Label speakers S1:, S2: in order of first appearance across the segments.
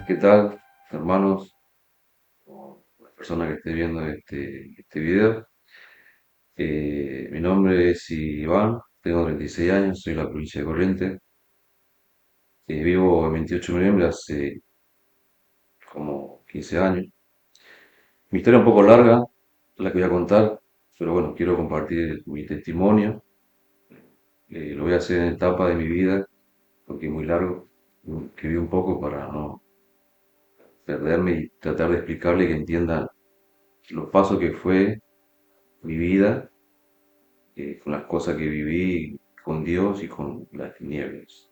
S1: ¿Qué tal, hermanos? O la persona que esté viendo este video. Mi nombre es Iván, tengo 36 años, soy de la provincia de Corrientes. Vivo en 28 de noviembre hace como 15 años. Mi historia es un poco larga, la que voy a contar, pero bueno, quiero compartir mi testimonio. Lo voy a hacer en etapa de mi vida, porque es muy largo. Escribí un poco para no perderme y tratar de explicarle que entiendan los pasos que fue mi vida con las cosas que viví con Dios y con las tinieblas.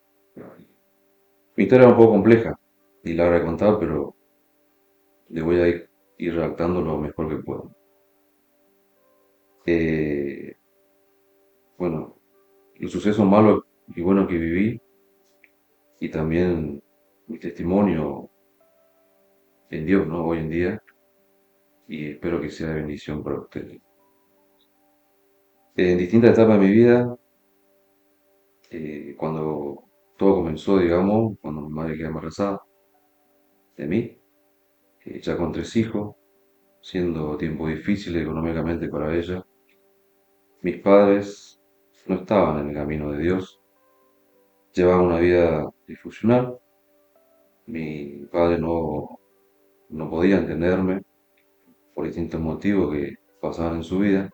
S1: Mi historia es un poco compleja y larga de contar, pero le voy a ir redactando lo mejor que puedo. Eh, bueno, los sucesos malos y buenos que viví y también mi testimonio en Dios, ¿no? Hoy en día, y espero que sea de bendición para ustedes. En distintas etapas de mi vida, cuando todo comenzó, digamos, cuando mi madre quedó embarazada de mí, ya con 3 hijos, siendo tiempo difícil económicamente para ella. Mis padres no estaban en el camino de Dios, llevaban una vida disfuncional. Mi padre no podía entenderme por distintos motivos que pasaban en su vida.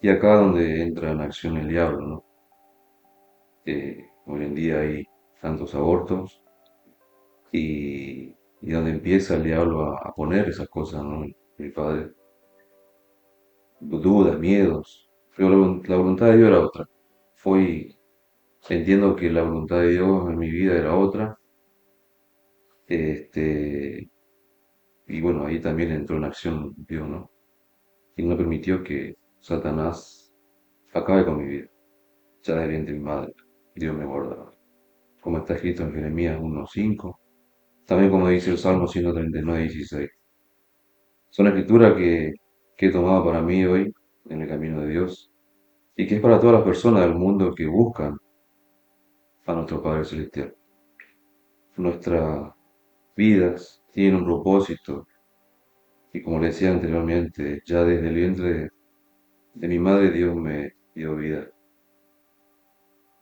S1: Y acá es donde entra en acción el diablo, ¿no? Hoy en día hay tantos abortos y donde empieza el diablo a poner esas cosas, ¿no? Mi padre, dudas, miedos, pero la voluntad de Dios era otra. Fue Entiendo que la voluntad de Dios en mi vida era otra. Este, y bueno, ahí también entró en acción Dios, ¿no? Y no permitió que Satanás acabe con mi vida. Ya de vientre de mi madre, Dios me guardaba. Como está escrito en Jeremías 1:5, también como dice el Salmo 139:16. Son escrituras que he tomado para mí hoy en el camino de Dios y que es para todas las personas del mundo que buscan a nuestro Padre Celestial. Nuestras vidas tienen un propósito. Y como le decía anteriormente, ya desde el vientre de mi madre Dios me dio vida.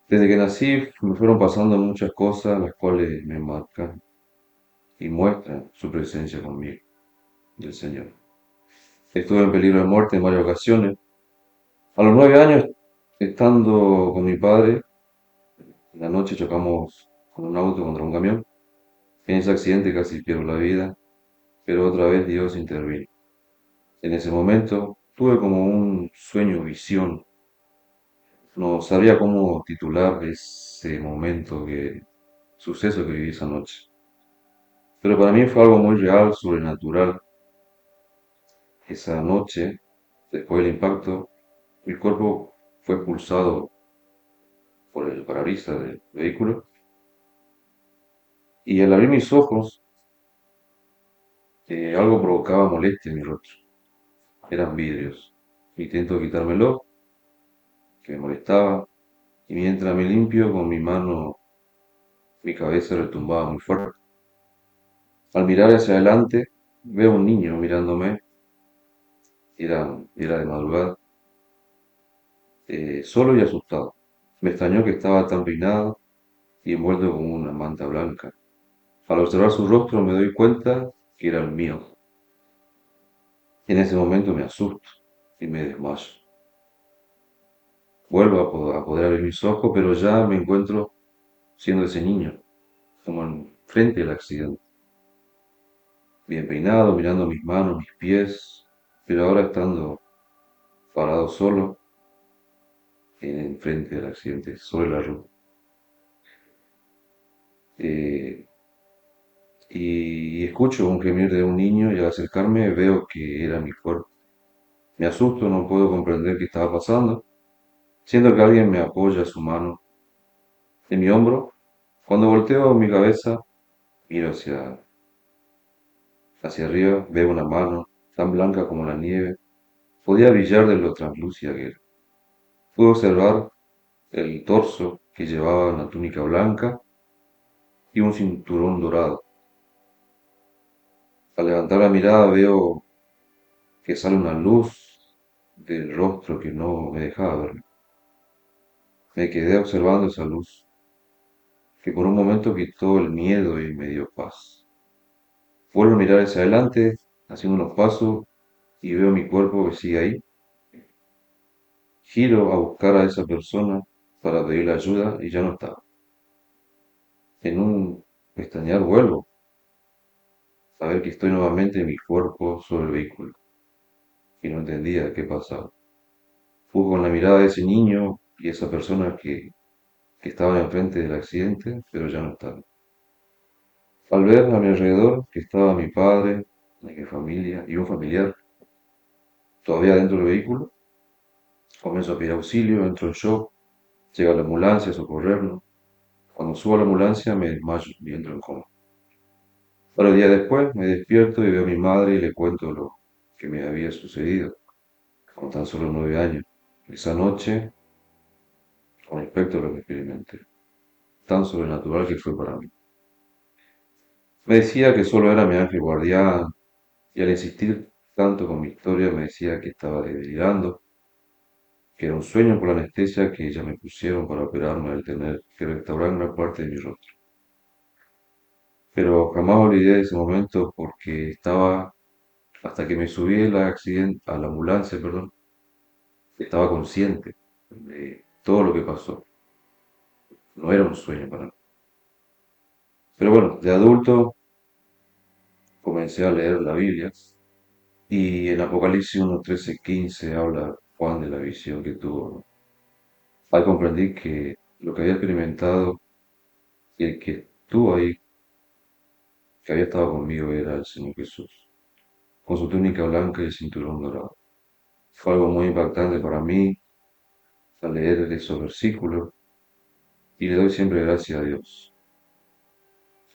S1: Desde que nací me fueron pasando muchas cosas las cuales me marcan y muestran su presencia conmigo, del Señor. Estuve en peligro de muerte en varias ocasiones. A los 9 años, estando con mi padre, en la noche chocamos con un auto contra un camión. En ese accidente casi pierdo la vida, pero otra vez Dios intervino. En ese momento tuve como un sueño, visión. No sabía cómo titular ese momento, suceso que viví esa noche. Pero para mí fue algo muy real, sobrenatural. Esa noche, después del impacto, mi cuerpo fue expulsado por el parabrisas del vehículo y al abrir mis ojos, algo provocaba molestia en mi rostro. Eran vidrios. Intento quitármelo, que me molestaba, y mientras me limpio con mi mano, mi cabeza retumbaba muy fuerte. Al mirar hacia adelante, veo un niño mirándome. Era de madrugada, solo y asustado. Me extrañó que estaba tan peinado y envuelto con una manta blanca. Al observar su rostro me doy cuenta que era el mío. En ese momento me asusto y me desmayo. Vuelvo a poder abrir mis ojos, pero ya me encuentro siendo ese niño, como frente del accidente. Bien peinado, mirando mis manos, mis pies, pero ahora estando parado solo en frente del accidente, sobre la ruta. Eh, y escucho un gemir de un niño y al acercarme veo que era mi cuerpo. Me asusto, no puedo comprender qué estaba pasando. Siento que alguien me apoya su mano en mi hombro. Cuando volteo mi cabeza, miro hacia arriba, veo una mano tan blanca como la nieve. Podía brillar de lo translúcida que era. Pude observar el torso que llevaba una túnica blanca y un cinturón dorado. Al levantar la mirada veo que sale una luz del rostro que no me dejaba ver. Me quedé observando esa luz, que por un momento quitó el miedo y me dio paz. Vuelvo a mirar hacia adelante, haciendo unos pasos, y veo mi cuerpo que sigue ahí. Giro a buscar a esa persona para pedirle ayuda y ya no estaba. En un pestañear vuelvo a ver que estoy nuevamente en mi cuerpo sobre el vehículo y no entendía qué pasaba. Fui con la mirada de ese niño y esa persona que estaba enfrente del accidente, pero ya no estaba. Al ver a mi alrededor que estaba mi padre, mi familia y un familiar todavía dentro del vehículo, comienzo a pedir auxilio, entro en shock, llega la ambulancia a socorrernos. Cuando subo a la ambulancia me desmayo y entro en coma. Varios días después me despierto y veo a mi madre y le cuento lo que me había sucedido con tan solo 9 años. Esa noche, con respecto a lo que experimenté, tan sobrenatural que fue para mí. Me decía que solo era mi ángel guardián y al insistir tanto con mi historia me decía que estaba delirando, que era un sueño por la anestesia que ya me pusieron para operarme al tener que restaurar una parte de mi rostro. Pero jamás olvidé ese momento porque estaba, hasta que me subí a la ambulancia, perdón, estaba consciente de todo lo que pasó. No era un sueño para mí. Pero bueno, de adulto comencé a leer la Biblia y en Apocalipsis 1:13-15 habla Juan de la visión que tuvo, ¿no? Ahí comprendí que lo que había experimentado y el que estuvo ahí, que había estado conmigo, era el Señor Jesús, con su túnica blanca y el cinturón dorado. Fue algo muy impactante para mí al leer esos versículos y le doy siempre gracias a Dios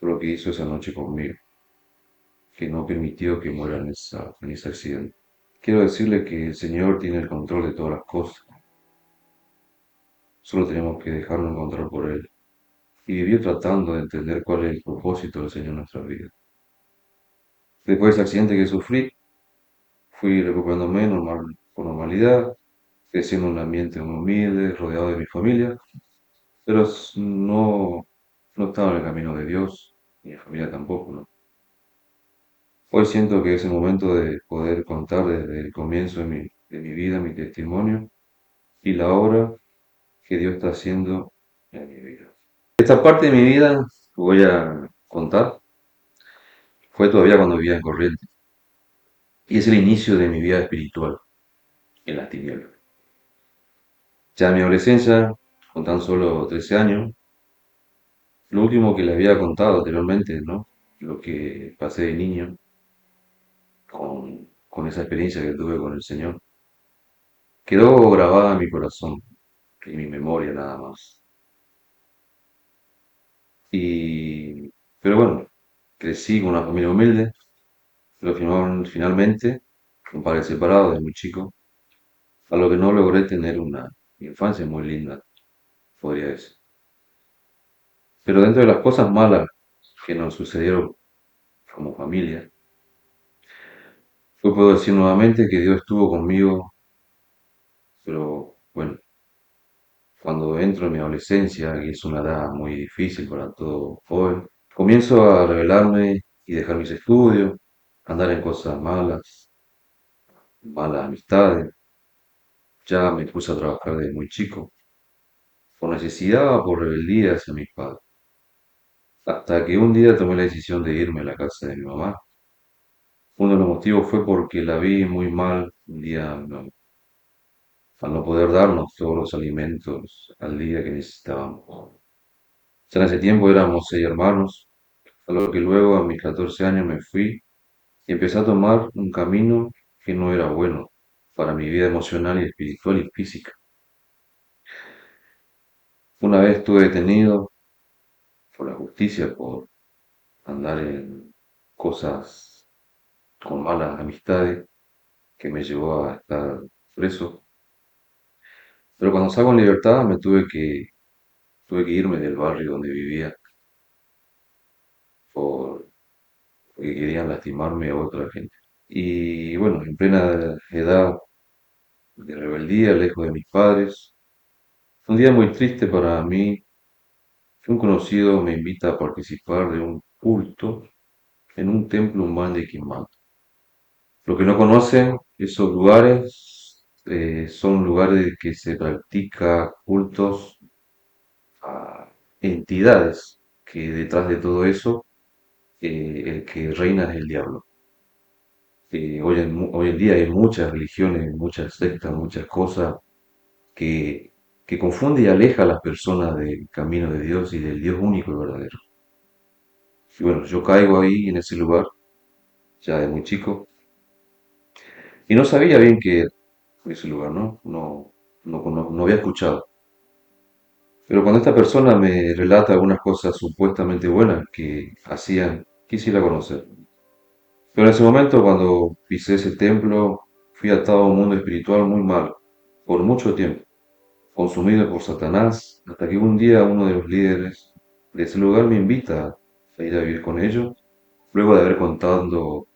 S1: por lo que hizo esa noche conmigo, que no permitió que muera en ese accidente. Quiero decirle que el Señor tiene el control de todas las cosas, solo tenemos que dejarnos encontrar por Él y vivir tratando de entender cuál es el propósito del Señor en nuestras vidas. Después de ese accidente que sufrí, fui recuperándome con normalidad, creciendo en un ambiente muy humilde, rodeado de mi familia, pero no estaba en el camino de Dios, ni mi familia tampoco, ¿no? Hoy siento que es el momento de poder contar desde el comienzo de mi vida, mi testimonio y la obra que Dios está haciendo en mi vida. Esta parte de mi vida que voy a contar fue todavía cuando vivía en Corrientes y es el inicio de mi vida espiritual en las tinieblas. Ya en mi adolescencia, con tan solo 13 años, lo último que le había contado anteriormente, ¿no? Lo que pasé de niño con esa experiencia que tuve con el Señor, quedó grabada en mi corazón, en mi memoria nada más. Y, pero bueno, crecí con una familia humilde, pero finalmente, un padre separado de muy chico, a lo que no logré tener una infancia muy linda, podría decir. Pero dentro de las cosas malas que nos sucedieron como familia, yo puedo decir nuevamente que Dios estuvo conmigo, pero bueno, cuando entro en mi adolescencia, que es una edad muy difícil para todo joven, comienzo a rebelarme y dejar mis estudios, andar en cosas malas, malas amistades. Ya me puse a trabajar desde muy chico, por necesidad o por rebeldía hacia mis padres. Hasta que un día tomé la decisión de irme a la casa de mi mamá. Uno de los motivos fue porque la vi muy mal un día, no, al no poder darnos todos los alimentos al día que necesitábamos. Ya en ese tiempo éramos 6 hermanos, a lo que luego a mis 14 años me fui y empecé a tomar un camino que no era bueno para mi vida emocional y espiritual y física. Una vez estuve detenido por la justicia por andar en cosas con malas amistades que me llevó a estar preso. Pero cuando salgo en libertad tuve que irme del barrio donde vivía por, porque querían lastimarme a otra gente. Y bueno, en plena edad de rebeldía, lejos de mis padres, un día muy triste para mí, que un conocido me invita a participar de un culto en un templo humano de Quimbán. Los que no conocen esos lugares, son lugares que se practica cultos a entidades, que detrás de todo eso, el que reina es el diablo. Hoy en día hay muchas religiones, muchas sectas, muchas cosas que, que confunde y aleja a las personas del camino de Dios y del Dios único y verdadero. Y bueno, yo caigo ahí en ese lugar, ya de muy chico, y no sabía bien qué era ese lugar, ¿no? No había escuchado. Pero cuando esta persona me relata algunas cosas supuestamente buenas que hacían, quisiera conocer. Pero en ese momento, cuando pisé ese templo, fui atado a un mundo espiritual muy malo, por mucho tiempo, consumido por Satanás, hasta que un día uno de los líderes de ese lugar me invita a ir a vivir con ellos, luego de haber contado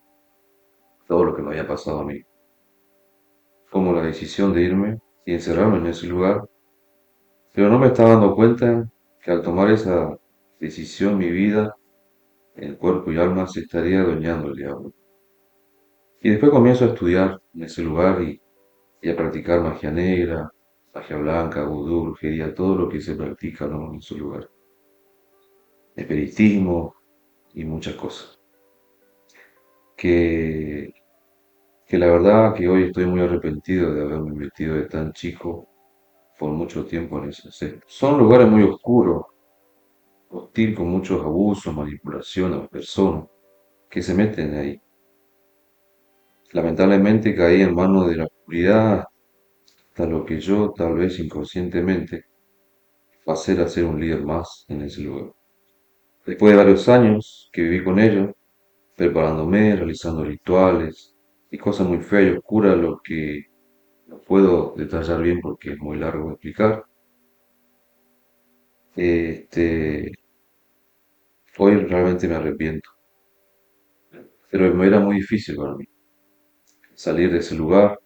S1: todo lo que me había pasado a mí. Tomo la decisión de irme y encerrarme en ese lugar, pero no me estaba dando cuenta que al tomar esa decisión mi vida, en cuerpo y alma, se estaría adueñando el diablo. Y después comienzo a estudiar en ese lugar y a practicar magia negra, magia blanca, vudú, brujería, todo lo que se practica, ¿no?, en su lugar. Espiritismo y muchas cosas. Que, que la verdad que hoy estoy muy arrepentido de haberme metido de tan chico por mucho tiempo en eso. Sí. Son lugares muy oscuros, hostil, con muchos abusos, manipulación a las personas que se meten ahí. Lamentablemente caí en manos de la oscuridad hasta lo que yo, tal vez inconscientemente, pasé a ser un líder más en ese lugar. Después de varios años que viví con ellos, preparándome, realizando rituales y cosas muy feas y oscuras, lo que no puedo detallar bien porque es muy largo de explicar. Este, Hoy realmente me arrepiento, pero me era muy difícil para mí salir de ese lugar.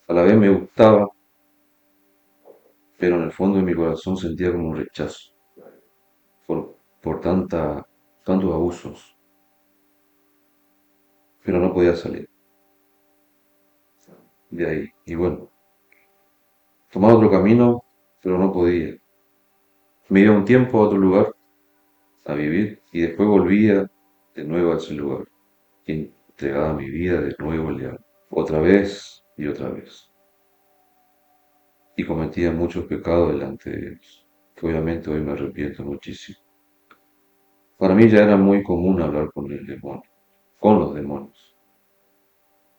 S1: A la vez me gustaba, pero en el fondo de mi corazón sentía como un rechazo por tantos abusos, pero no podía salir de ahí. Y bueno, tomaba otro camino, pero no podía. Me iba un tiempo a otro lugar a vivir y después volvía de nuevo a ese lugar y entregaba mi vida de nuevo al diablo, otra vez y otra vez. Y cometía muchos pecados delante de Dios, que obviamente hoy me arrepiento muchísimo. Para mí ya era muy común hablar con el demonio, con los demonios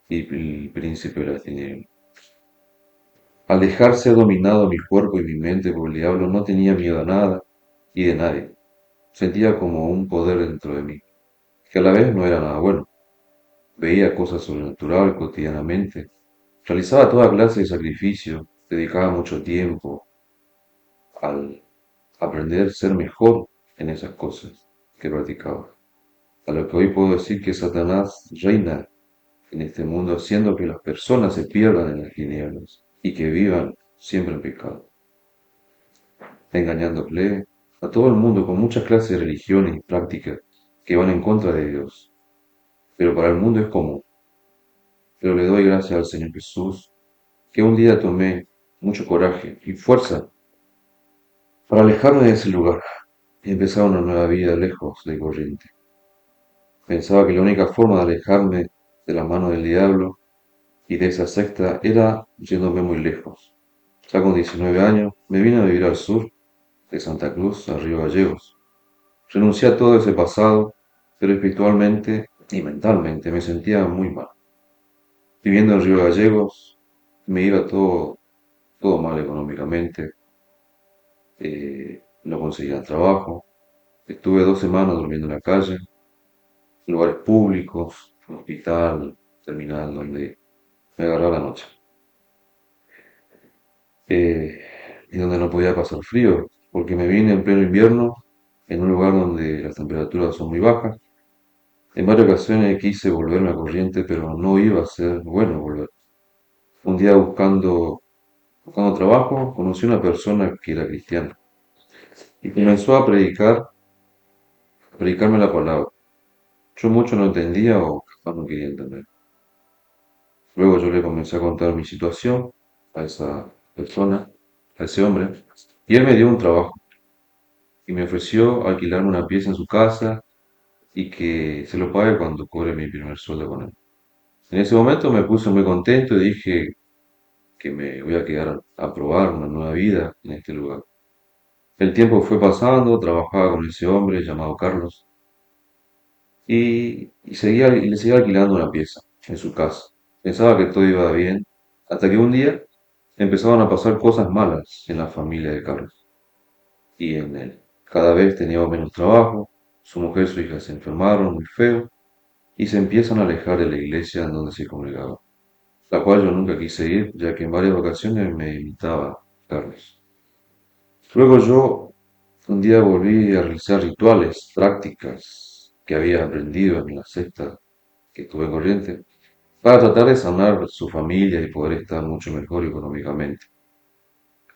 S1: y el príncipe de las tinieblas. Al dejar ser dominado mi cuerpo y mi mente por el diablo, no tenía miedo a nada y de nadie. Sentía como un poder dentro de mí, que a la vez no era nada bueno. Veía cosas sobrenaturales cotidianamente. Realizaba toda clase de sacrificios. Dedicaba mucho tiempo al aprender a ser mejor en esas cosas que practicaba. A lo que hoy puedo decir que Satanás reina en este mundo, haciendo que las personas se pierdan en las tinieblas y que vivan siempre en pecado, engañándole a todo el mundo con muchas clases de religiones y prácticas que van en contra de Dios. Pero para el mundo es común. Pero le doy gracias al Señor Jesús que un día tomé mucho coraje y fuerza para alejarme de ese lugar y empezar una nueva vida lejos de corriente. Pensaba que la única forma de alejarme de la mano del diablo y de esa secta era yéndome muy lejos. Ya con 19 años me vine a vivir al sur de Santa Cruz, a Río Gallegos. Renuncié a todo ese pasado, pero espiritualmente y mentalmente me sentía muy mal. Viviendo en Río Gallegos me iba todo mal económicamente, no conseguía trabajo, estuve 2 semanas durmiendo en la calle, en lugares públicos, un hospital, terminal, donde me agarraba la noche. Eh, y donde no podía pasar frío, porque me vine en pleno invierno, en un lugar donde las temperaturas son muy bajas, En varias ocasiones quise volverme a Corriente, pero no iba a ser bueno volver. Un día buscando trabajo, conocí a una persona que era cristiana y comenzó a predicarme la palabra. Yo mucho no entendía o capaz no quería entender. Luego yo le comencé a contar mi situación a esa persona, a ese hombre, y él me dio un trabajo y me ofreció alquilarme una pieza en su casa y que se lo pague cuando cobre mi primer sueldo con él. En ese momento me puse muy contento y dije que me voy a quedar a probar una nueva vida en este lugar. El tiempo fue pasando, trabajaba con ese hombre llamado Carlos y le seguía alquilando una pieza en su casa. Pensaba que todo iba bien, hasta que un día empezaban a pasar cosas malas en la familia de Carlos y en él. Cada vez tenía menos trabajo, su mujer y su hija se enfermaron muy feo y se empiezan a alejar de la iglesia en donde se congregaba, la cual yo nunca quise ir, ya que en varias ocasiones me invitaba Carlos. Luego yo un día volví a realizar rituales, prácticas que había aprendido en la secta que estuve corriente, para tratar de sanar su familia y poder estar mucho mejor económicamente.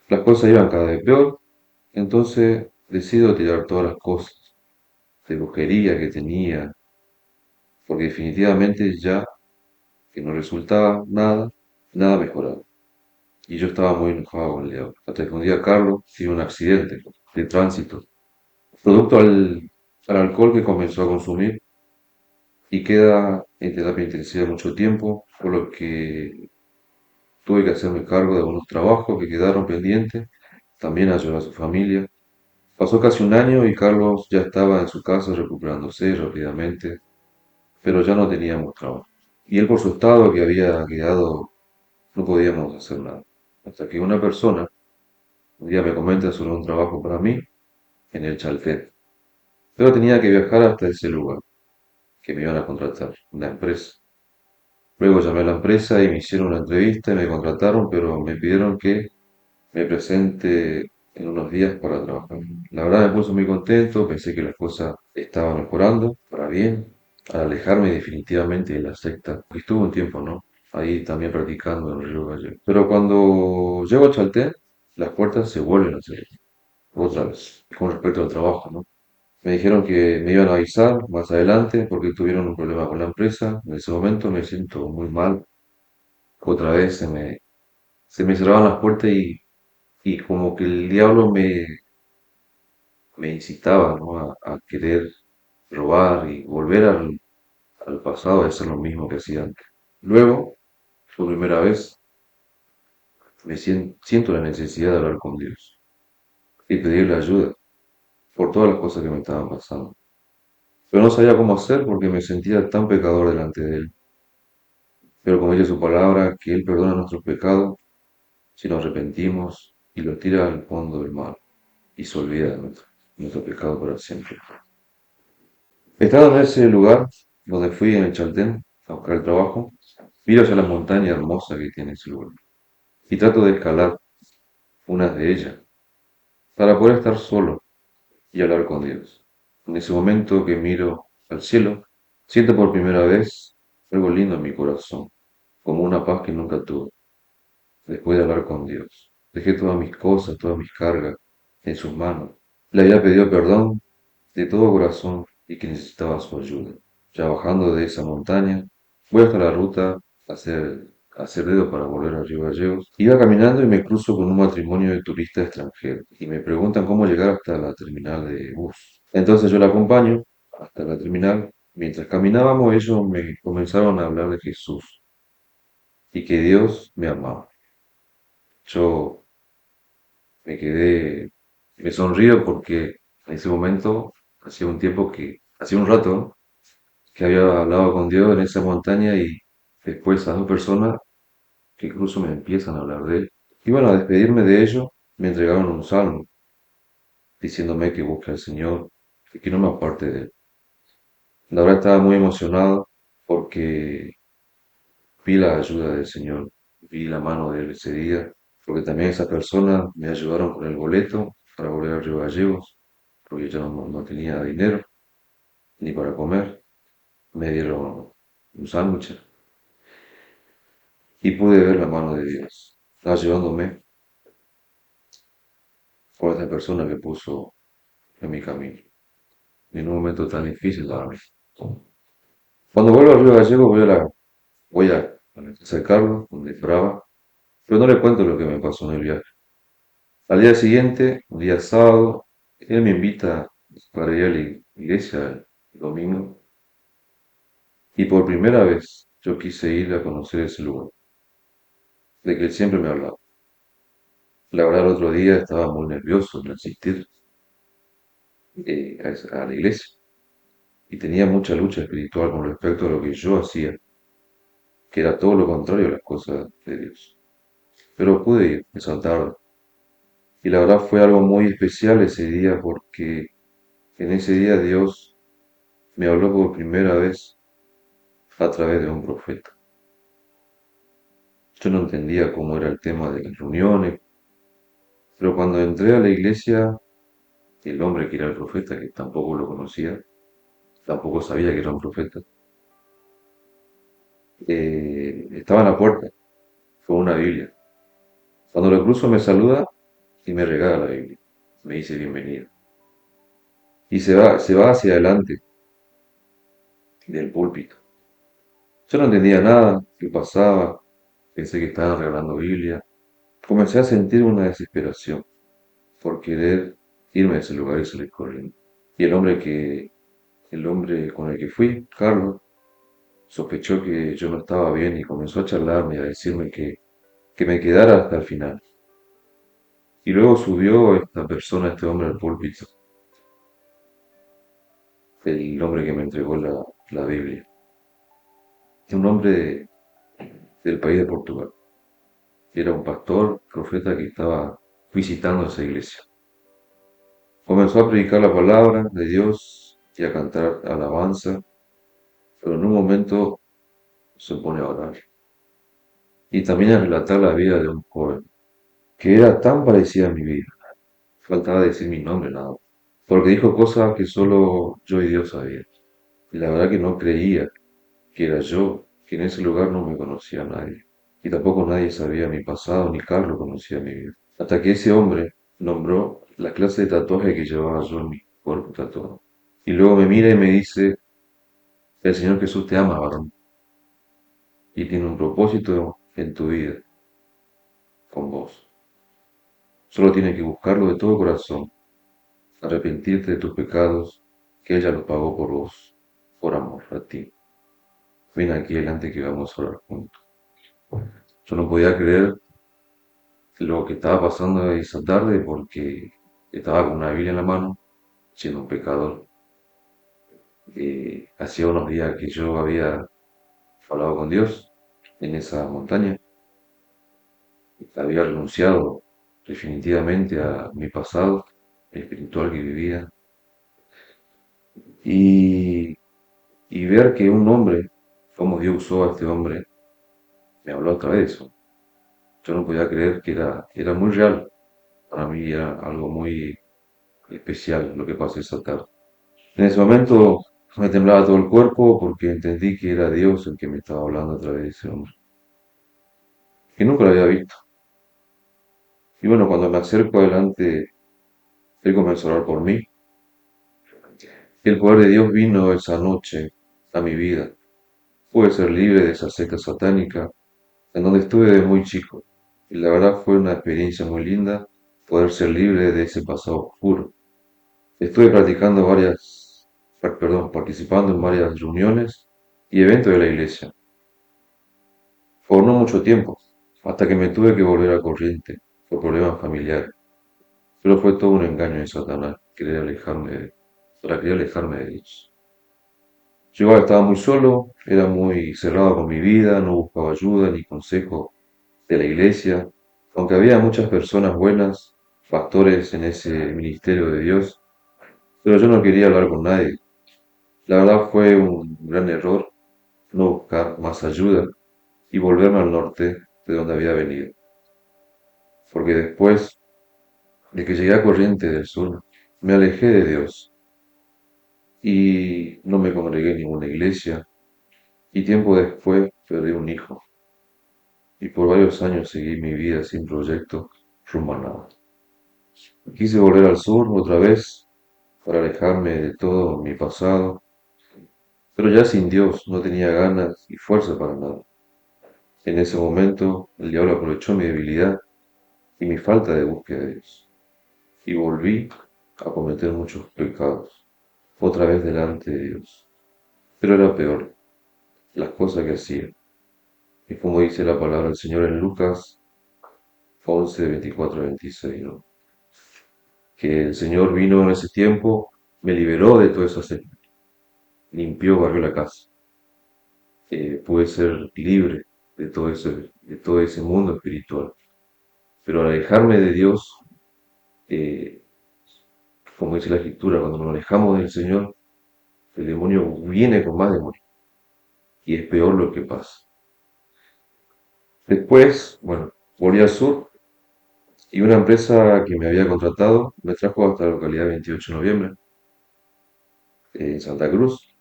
S1: Las cosas iban cada vez peor, entonces decido tirar todas las cosas de brujería que tenía, porque definitivamente ya que no resultaba nada, nada mejoraba. Y yo estaba muy enojado con el diablo. Hasta que un día Carlos tiene un accidente de tránsito, producto al alcohol que comenzó a consumir y queda en terapia intensiva mucho tiempo, por lo que tuve que hacerme cargo de algunos trabajos que quedaron pendientes, también ayudar a su familia. Pasó casi un año y Carlos ya estaba en su casa recuperándose rápidamente, pero ya no teníamos trabajo. Y él por su estado que había quedado, no podíamos hacer nada. Hasta que una persona un día me comenta sobre un trabajo para mí en el Chaltén. Pero tenía que viajar hasta ese lugar, que me iban a contratar, una empresa. Luego llamé a la empresa y me hicieron una entrevista y me contrataron, pero me pidieron que me presente en unos días para trabajar. La verdad me puse muy contento, pensé que las cosas estaban mejorando para bien, al alejarme definitivamente de la secta. Y estuve un tiempo, ¿no? Ahí también practicando en el Río Gallegos. Pero cuando llego a Chaltén, las puertas se vuelven a cerrar, otra vez, con respecto al trabajo, ¿no? Me dijeron que me iban a avisar más adelante porque tuvieron un problema con la empresa. En ese momento me siento muy mal. Otra vez se me cerraban las puertas y como que el diablo me incitaba, ¿no? A querer robar y volver al pasado y hacer lo mismo que hacía antes. Luego, por primera vez, siento la necesidad de hablar con Dios y pedirle ayuda por todas las cosas que me estaban pasando. Pero no sabía cómo hacer porque me sentía tan pecador delante de Él. Pero como dice su palabra, que Él perdona nuestros pecados si nos arrepentimos y los tira al fondo del mar y se olvida de nuestro pecado para siempre. Estando en ese lugar donde fui en el Chaltén a buscar el trabajo, miro hacia la montaña hermosa que tiene ese lugar y trato de escalar una de ellas para poder estar solo y hablar con Dios. En ese momento que miro al cielo, siento por primera vez algo lindo en mi corazón, como una paz que nunca tuve, después de hablar con Dios. Dejé todas mis cosas, todas mis cargas en sus manos. Le había pedido perdón de todo corazón y que necesitaba su ayuda. Ya bajando de esa montaña, voy hasta la ruta a hacer dedo para volver a Río Gallegos. Iba caminando y me cruzo con un matrimonio de turistas extranjeros y me preguntan cómo llegar hasta la terminal de bus. Entonces yo la acompaño hasta la terminal. Mientras caminábamos, ellos me comenzaron a hablar de Jesús y que Dios me amaba. Yo me quedé, me sonrío porque en ese momento, hacía un tiempo hacía un rato, ¿no? Que había hablado con Dios en esa montaña y después a dos personas que incluso me empiezan a hablar de Él. Y bueno, a despedirme de ellos, me entregaron un salmo diciéndome que busque al Señor y que no me aparte de Él. La verdad estaba muy emocionado porque vi la ayuda del Señor, vi la mano de Él ese día, porque también esas personas me ayudaron con el boleto para volver a Río Gallegos, porque yo no tenía dinero ni para comer. me dieron un sándwich y pude ver la mano de Dios ayudándome por esta persona que puso en mi camino en un momento tan difícil para mí. Cuando vuelvo a Río Gallego voy a la casa de Carlos, donde esperaba, pero no le cuento lo que me pasó en el viaje. Al día siguiente, un día sábado, él me invita para ir a la iglesia el domingo y por primera vez yo quise ir a conocer ese lugar, de que él siempre me hablaba. La verdad, el otro día estaba muy nervioso en asistir a la iglesia y tenía mucha lucha espiritual con respecto a lo que yo hacía, que era todo lo contrario a las cosas de Dios. Pero pude ir esa tarde y la verdad fue algo muy especial ese día porque en ese día Dios me habló por primera vez a través de un profeta. Yo no entendía cómo era el tema de las reuniones, pero cuando entré a la iglesia, el hombre que era el profeta, que tampoco lo conocía, tampoco sabía que era un profeta, estaba en la puerta con una Biblia. Cuando lo cruzo me saluda y me regala la Biblia. Me dice bienvenido. Y se va hacia adelante del púlpito. Yo no entendía nada, qué pasaba, pensé que estaban regalando Biblia. Comencé a sentir una desesperación por querer irme de ese lugar y salir corriendo. Y el hombre con el que fui, Carlos, sospechó que yo no estaba bien y comenzó a charlarme y a decirme que me quedara hasta el final. Y luego subió esta persona, este hombre al púlpito, el hombre que me entregó la Biblia. Es un hombre del país de Portugal. Era un pastor, profeta que estaba visitando esa iglesia. Comenzó a predicar la palabra de Dios y a cantar alabanza, pero en un momento se pone a orar. Y también a relatar la vida de un joven, que era tan parecida a mi vida. Faltaba decir mi nombre nada más. Porque dijo cosas que solo yo y Dios sabían. Y la verdad que no creía que era yo, que en ese lugar no me conocía a nadie. Y tampoco nadie sabía mi pasado, ni Carlos conocía mi vida. Hasta que ese hombre nombró la clase de tatuaje que llevaba yo en mi cuerpo tatuado. Y luego me mira y me dice, el Señor Jesús te ama, varón, y tiene un propósito en tu vida, con vos. Solo tienes que buscarlo de todo corazón, arrepentirte de tus pecados, que ella los pagó por vos, por amor a ti. Ven aquí adelante que vamos a orar juntos. Yo no podía creer lo que estaba pasando esa tarde porque estaba con una Biblia en la mano, siendo un pecador. Hacía unos días que yo había hablado con Dios en esa montaña, había renunciado definitivamente a mi pasado espiritual que vivía y, y ver que un hombre, como Dios usó a este hombre, me habló otra vez. Yo no podía creer que era muy real. Para mí era algo muy especial lo que pasó esa tarde. En ese momento me temblaba todo el cuerpo porque entendí que era Dios el que me estaba hablando a través de ese hombre, que nunca lo había visto. Y bueno, cuando me acerco adelante, él comenzó a orar por mí. Y el poder de Dios vino esa noche a mi vida. Pude ser libre de esa secta satánica en donde estuve de muy chico. Y la verdad fue una experiencia muy linda poder ser libre de ese pasado oscuro. Estuve participando en varias reuniones y eventos de la iglesia, por no mucho tiempo, hasta que me tuve que volver a corriente por problemas familiares. Pero fue todo un engaño de Satanás, para querer alejarme de Dios. Yo igual estaba muy solo, era muy cerrado con mi vida, no buscaba ayuda ni consejo de la iglesia, aunque había muchas personas buenas, pastores en ese ministerio de Dios, pero yo no quería hablar con nadie. La verdad fue un gran error no buscar más ayuda y volverme al norte de donde había venido, porque después de que llegué a Corriente del Sur, me alejé de Dios y no me congregué en ninguna iglesia. Y tiempo después perdí un hijo y por varios años seguí mi vida sin proyecto rumbo a nada. Quise volver al sur otra vez para alejarme de todo mi pasado, pero ya sin Dios no tenía ganas y fuerza para nada. En ese momento el diablo aprovechó mi debilidad y mi falta de búsqueda de Dios y volví a cometer muchos pecados, otra vez delante de Dios. Pero era peor las cosas que hacía. Es como dice la palabra del Señor en Lucas 11, 24, 26, ¿no? Que el Señor vino en ese tiempo, me liberó de todo eso, limpió, barrió la casa. Pude ser libre de todo ese mundo espiritual. Pero al alejarme de Dios, eh, como dice la Escritura, cuando nos alejamos del Señor, el demonio viene con más demonio y es peor lo que pasa. Después, bueno, volví al sur y una empresa que me había contratado me trajo hasta la localidad 28 de noviembre, en Santa Cruz.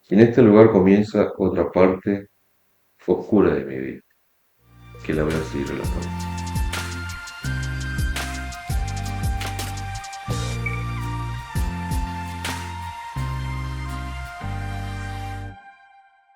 S1: Y en este lugar comienza otra parte oscura de mi vida, que la voy a seguir relatando.